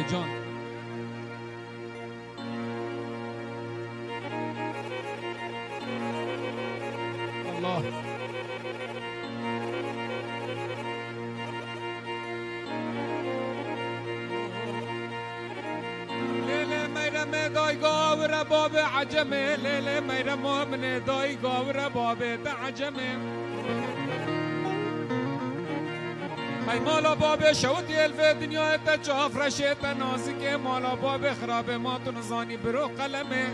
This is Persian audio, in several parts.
جان الله لیل میرم دایگا و رباب عجمه لیل میرم من دایگا و رباب عجمه ای مالا باب شوتی الف دنیا تا چاف رشت نازک مالا باب خراب ما تو نزانی برو قلمه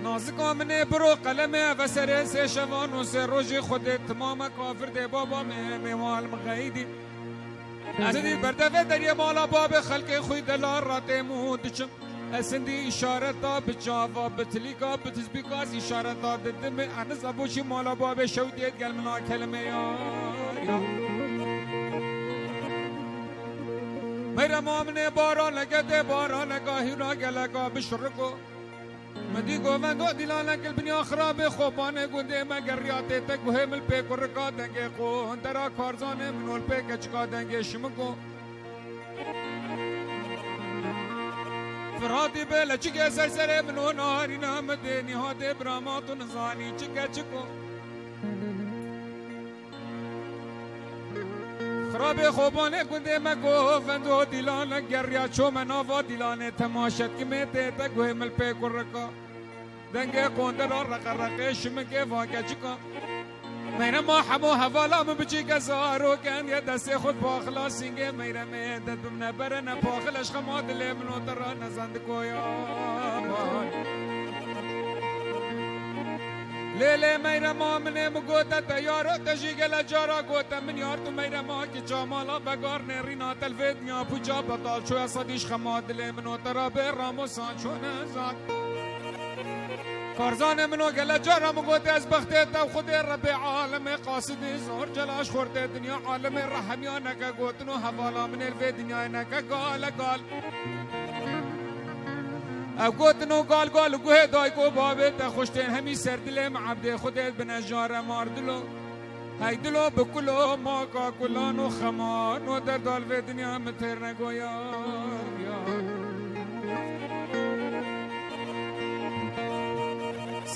نازک آمنه برو قلمه و سر سه شوان و سه روژ خودت تمام کافر ده بابا میوال مغیدی از دید بردفه دریا مالا باب خلق خوی دلار را تیمود چم اسندی اشارتا بچاوا بتلیکا بتزبیکاز اشارتا ددم انز ابوشی مالا باب شودیت گل منا کلمه یا میرا مامنه بارا لگده بارا لگاهی را گلگا بشرکو مدی گوندو دیلانا کل بنیا خراب خوبانه گونده مگر ریاته تک وهمل پی کرکا دنگه قو درا کارزانه منول پی کچکا دنگه شمکو فرادی بله چکه سرسره منو ناری نامده نهاده براماتو نزانی چکه چکو خراب خوبانه گنده مگو فندو دیلانه گریا چو مناوا دیلانه تماشت که میته تگوه مل پی کرکا دنگه قنده را رقرقه شمکه واقع چکا میرم ما حمو حوالا من بچی گزارو کن یا دست خود با خلاصینگه میرم ایدد بمنه برنه پاخلش خما دلی منو ترا نزند کویا لیلی میرم آمنه مگوتا تیارو تجیگل جارا گوتا من یار تو میرم آکی چامالا بگار نرینا تلفید نیا پوچا بطال چو اصدیش خما دلی منو ترا برامو سانچو نزاد کارزان منو گل جارا مگوت از بخت تا خود رب عالم قاصد زور جلاش خورده دنیا عالم رحمیا نکا گوتنو حوالا من الوی دنیا نکا گال گال او گوتنو گال گال گوه دای کو بابه تا خوشتین همی سر دلم عبد خودت بنجار ماردلو های دلو بکلو ما کا کلانو خمانو در دال وی دنیا متر نگویا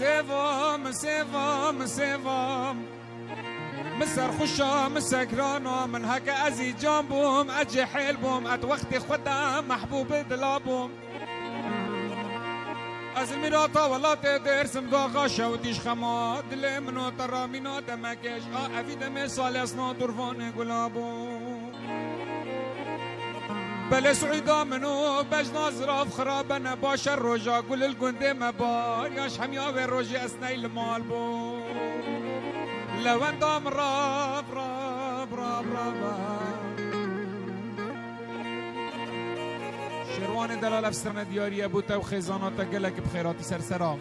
سیوام سیوام سیوام مسر خوشا مسكرانا من هكا ازي جنبهم اجي حيلبهم ات وقت خدا محبوب دلابهم از الميراتا ولا تدرسم داغا شوديش خما دلي منو ترامينا دمكش افي دمي صالحنا درفان قلابو بل سعيدا منو بجنا زراف خرابنا باشر روجا قول القندي مبار ياش حميا وروجي اسني المال بو لو اندام راب راب راب راب شروان دلال افسرنا دياري ابو تو خزانات قلك بخيراتي سرسرام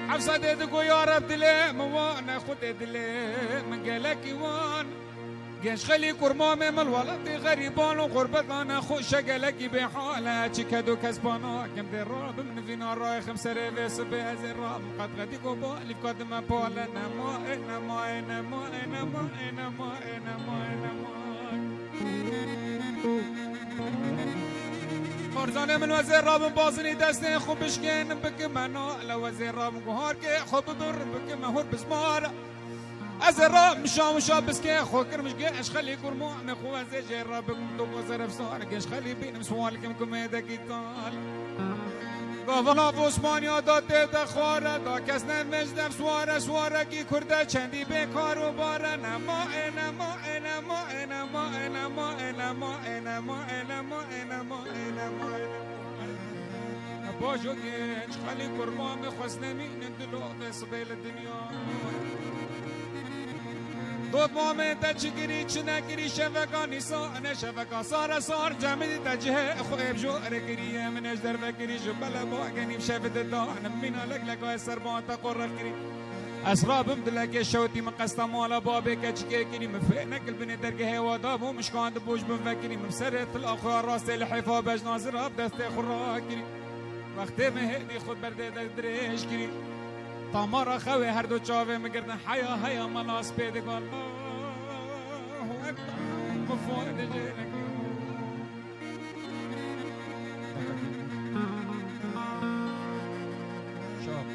حفصة ديدكو يا رب دلي موانا خد دلي من قالك يوان جيش خلي كرمامي من الولد غريبان وغربتنا خوش قالك بحالة تشكدو كسبانا كم دي راب من فينا راي خمسة ريفيس بهذا الراب قد غديكو بالي فقد ما بالا نما انما انما انما انما انما انما مرزانه من وزير راب بازني دستي خوب بشكين بك منو لو وزير راب قهار كي خوب بر بك مهور بسمار از راب مشا بس که خوکر مش گش خلی کرمو نخو از جیر رابكم تو بزرف سار گش خلی بینم سوالکم کمه دقیقال گاولا عثمانیا داده دخواره دا کس نمجدم سواره کی کرده چندی بیکار و باره نما باجو گنج خلی کرما میخواست نمین دلو بسبیل دنیا دو مامه تا چگیری چه نگیری شفقانی سانه شفقا سار جمعی تا جه خوب جو رگیری منش در فکری جو بلا با گنیم شفت دانم مینا لگای سربان تا قرر کری اسرابم دلک شوتی مقسطه مالا بابه کچکه کری مفینه کل بنی درگه هوا و مشکان دبوش بمفکری ممسرت الاخوه راست الحفا بج ناظر اب دست خورا کری وقتی مهدی خود برده درش کری تامارا خوی هر دو چاوه مگردن حیا مناس پیدگان الله اکبر مفاید جیرک شاب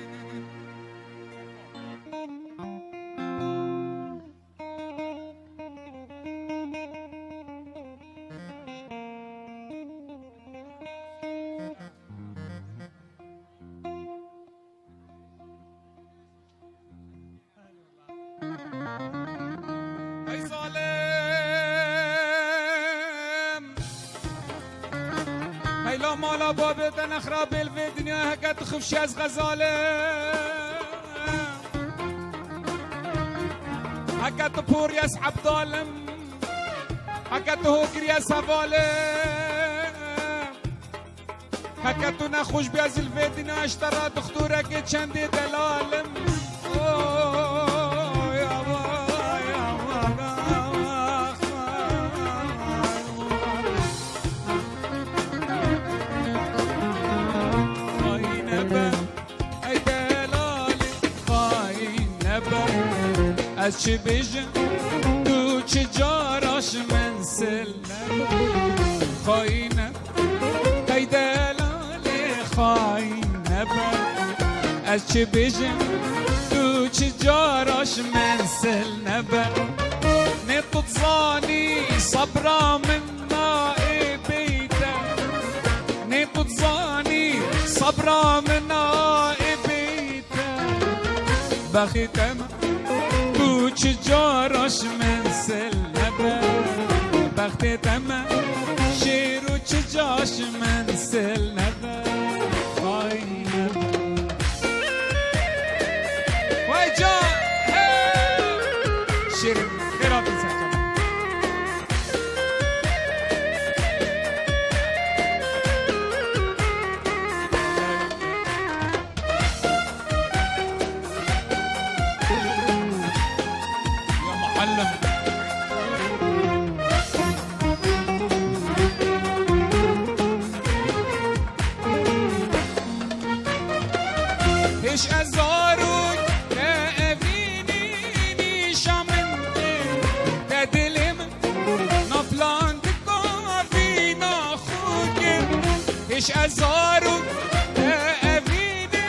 ای ظالم هیلا مالا بابت نخراب الفي دنيا هكا تخفش از غزاله هكا تبور يسحب ظالم هكا تهوكر يا سفاله هكا تنخوش بياز الفي دنيا اشترى دختورك چندي دلالم از چی بیجم تو چه جاراش من سلم خاینه ای دلالی خاینه از چی بیجم تو چه جاراش من سلم نطط زانی صبرا من نائبیته نطط زانی صبرا من نائبیته بخیتم چه جاراش من سلبه بخت تمه شیر و چه جاش من سلبه خاینه وای جان شیر خیرات بزن ايش ازارك تأذيني شامنتي تدلم نفلان تكافينا خوك ايش ازارك تأذيني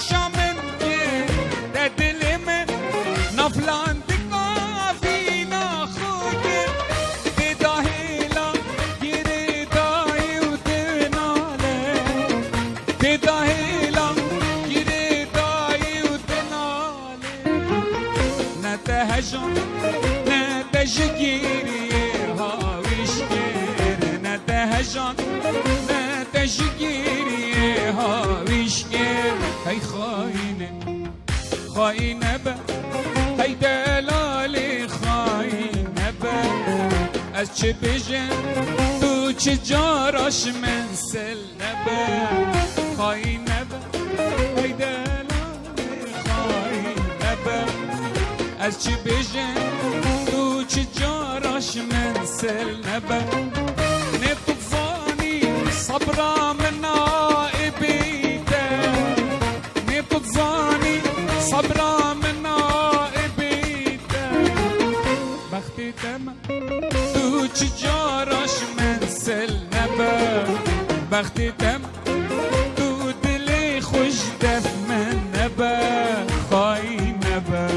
شامنتي تدلم نفلان تكافينا خوك بداهيلا يريداي وتنالي بداهيلا نتهجن نتجگیری هاویشگر نتهجن نتجگیری هاویشگر ای خاینه به ای دلالی خاینه به از چه بیجن تو چه جاراش من سلبه خاینه به ای دلالی خاینه به از چی بیجن تو چی جاراش من سلبه نتظانی صبرا من نائبیته نتظانی صبرا من نائبیته بختی تم تو چی جاراش من سلبه بختی تم تو دلی خوش دف من نبه خاینه به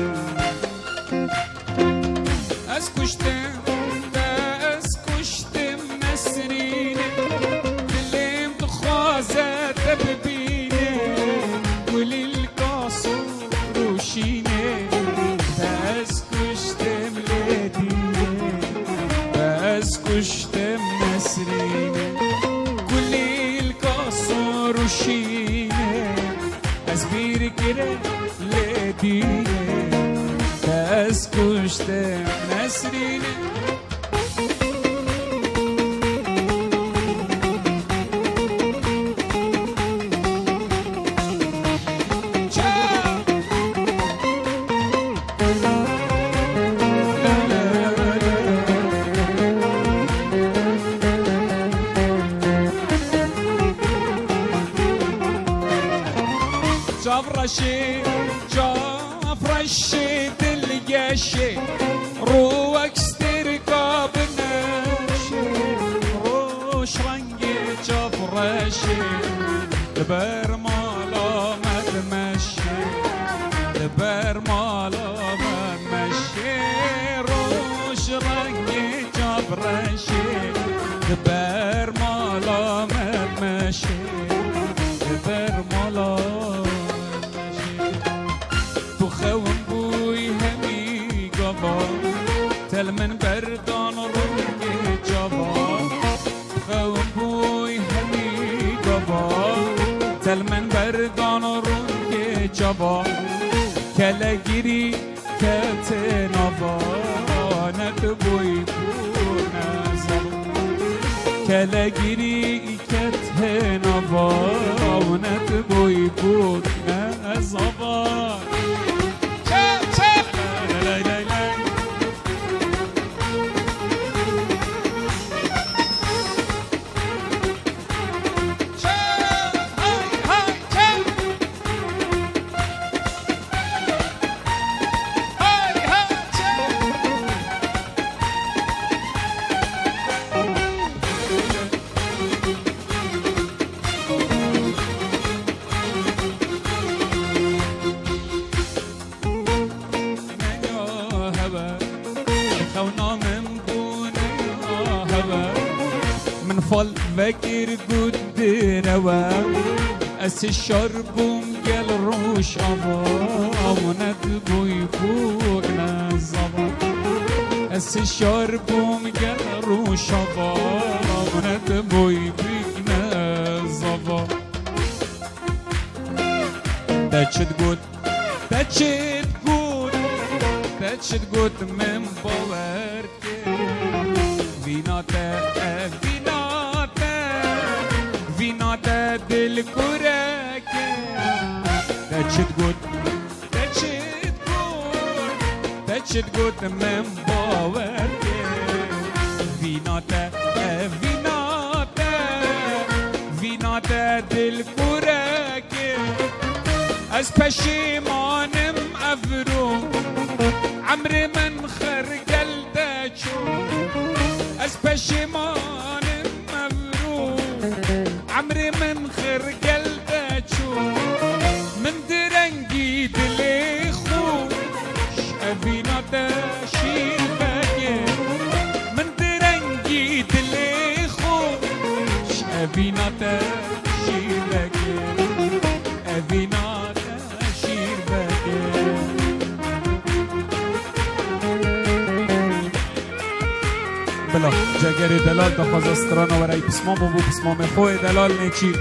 كشتم نسرينه كل القصر وشينه أسبير كده لدينه بس كشتم نسرينه جافرشي القشي روك استركاب نشي روش رنجي جافرشي دبر مالا ما تمشي دبر مالا ما تمشي روش رنجي جافرشي دبر مالا ما تمشي دبر مالا تل من بردان روی جوا خوم بوی همی گوا تل من بردان روی جوا کلگیری کت نوا ند بوی بونه زبا کلگیری کت نوا ند بوی بونه زبا من فال فكر قد روا أس الشرب قال روش أبا وندبو يفوقنا الزبا أس الشرب قال روش أبا وندبو يفوقنا الزبا تشد قد من بوارك فيناتا دل كوراك تشد قد من باورك فيناتا دل كوراك از پشیمانم افرو عمري من خرقل داشو از پشیمانم افرو عمري من خرقل داشو من درنگی دلی خوش افینا داشیر بگه من درنگی دلی خوش افینا داشیر بگه افینا داشیر بگه بلا جگر دلال دخواز استرانا ورای پسمام و بو پسمام خوی دلال نیچی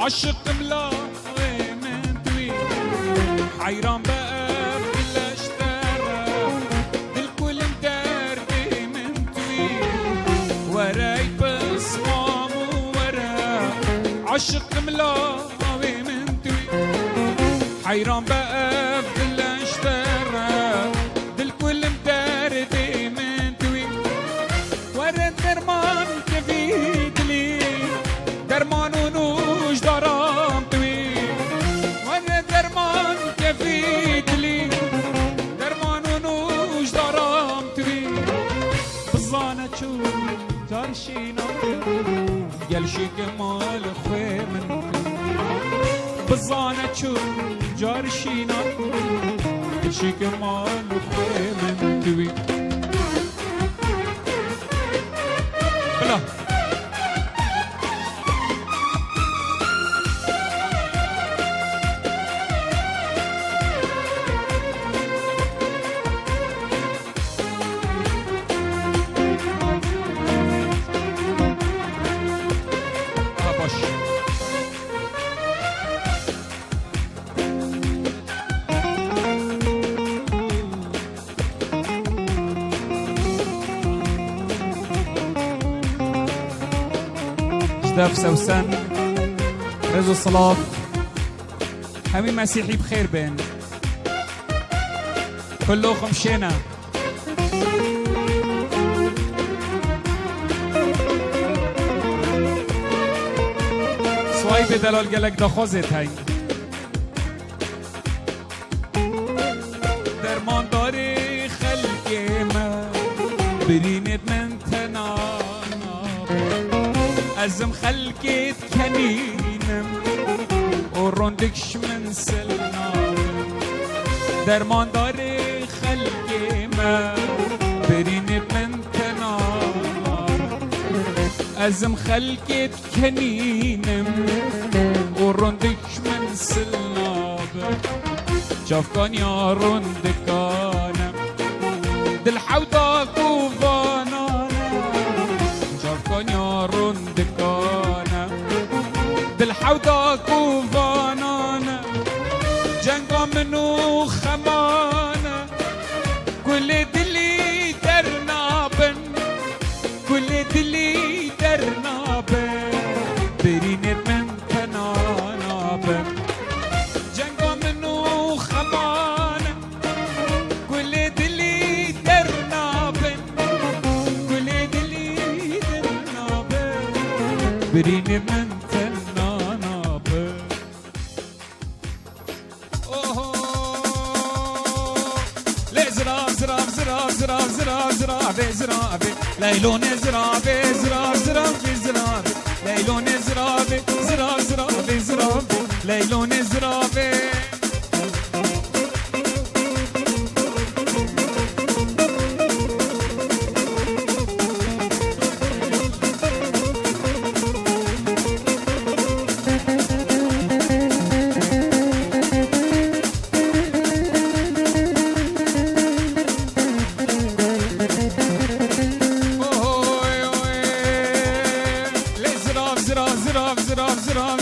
عشق ملاوي من دوي حيران بقى بالاشترى الكل مدردي من دوي وراي بصمام ورا عشق ملاوي من دوي حيران بقى بالاشترى الكل مدردي من دوي ورا درمان كفيد لي درمان ونوش درام توي وانا درمان كفيت لي درمان ونوش درام توي بظانة تشوف ترشينا قال شي كمال خوي من بزانه چون جارشینا کشی که مال خوی من دوی بلا دف سوسن رزو الصلاة همين مسيحي بخير بين كله خمشينا سواي بدلال قلق دا خوزت هاي درمان داري خلقي ما برينت من تنانا ازم خلقت کنینم و روندکش من سلنام درمان داره خلق ما برین من تنام ازم خلقت کنینم و روندکش من سلنام جافکان یا روندکانم دل حوضا کوفانانم جافکان یا روندکانم دل حوضا کوفانانم جنگا منو خمانم كل دلي درنابن كل دلي درنابن برينت من تنانابن جنگا منو خمانم كل دلي درنابن كل دلي درنابن برينت من تنانابن زراب زراب زراب زراب زراب زراب ليلون زراب زراب زراب زراب ليلون زراب زراب زراب زراب ليلون زراب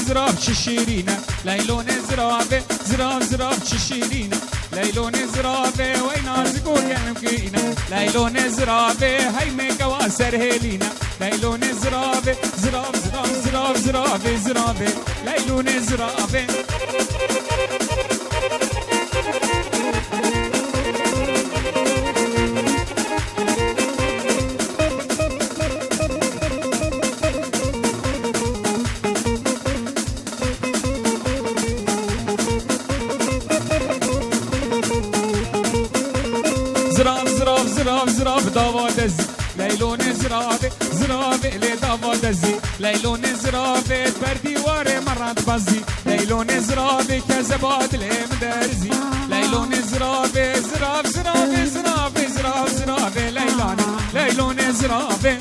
زراب ششيرينا ليلون زرابه زراب زراب ششيرينا ليلون زرابه وين ازقول يمكينا ليلون زرابه هاي ميكوا سرهلينا ليلون زرابه زراب زراب زراب زرابه زرابه ليلون زرابه زراب زراب زراب زراب داوود زی لیلون زرابه زرابه لی داوود زی لیلون زرابه بر دیوار مرد بازی لیلون زرابه که زباد لیم درزی لیلون زرابه زراب زرابه زرابه زراب زرابه لیلان لیلون زرابه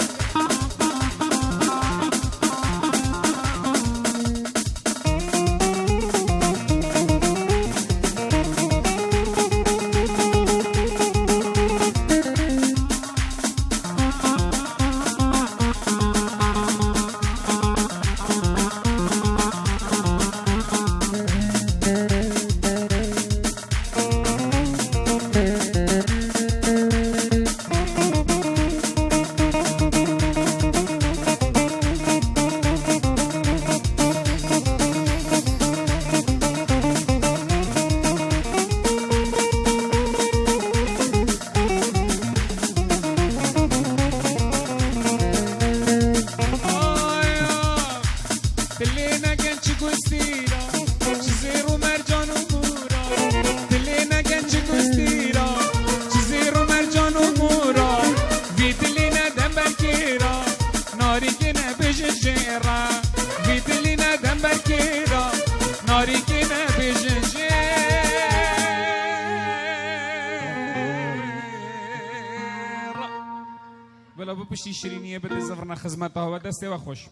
ناری بپشی شیرینیه بده زفرنا خدمتها و دست و خوش